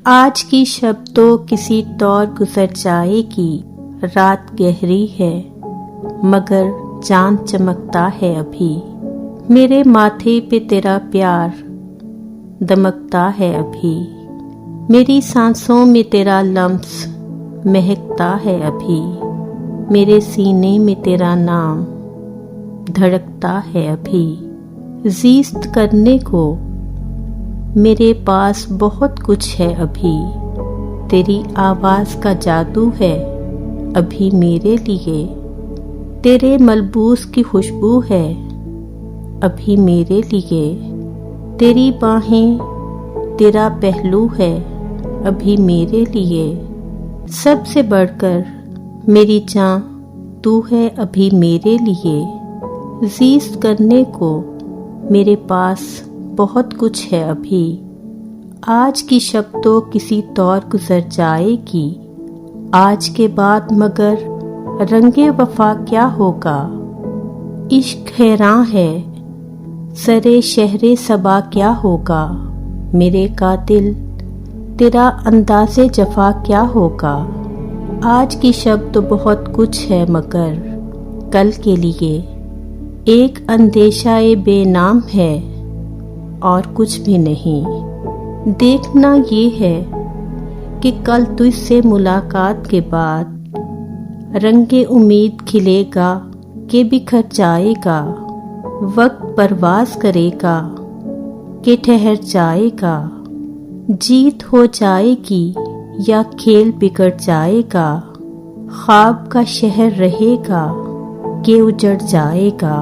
आज की शब तो किसी तौर गुजर जाएगी। रात गहरी है मगर चांद चमकता है अभी। मेरे माथे पे तेरा प्यार दमकता है अभी। मेरी सांसों में तेरा लम्स महकता है अभी। मेरे सीने में तेरा नाम धड़कता है अभी। ज़ीस्त करने को मेरे पास बहुत कुछ है अभी। तेरी आवाज़ का जादू है अभी मेरे लिए। तेरे मलबूस की खुशबू है अभी मेरे लिए। तेरी बाहें तेरा पहलू है अभी मेरे लिए। सबसे बढ़कर मेरी जान तू है अभी मेरे लिए। ज़ीस्त करने को मेरे पास बहुत कुछ है अभी। आज की शब तो किसी तौर गुजर जाएगी। आज के बाद मगर रंगे वफा क्या होगा। इश्क हैरान है सरे शहरे सबा क्या होगा। मेरे कातिल तेरा अंदाज़े जफा क्या होगा। आज की शब तो बहुत कुछ है मगर कल के लिए एक अंदेशाए बेनाम है और कुछ भी नहीं। देखना ये है कि कल तुझसे मुलाकात के बाद रंगे उम्मीद खिलेगा कि बिखर जाएगा। वक्त परवाज करेगा कि ठहर जाएगा। जीत हो जाएगी या खेल बिगड़ जाएगा। ख्वाब का शहर रहेगा कि उजड़ जाएगा।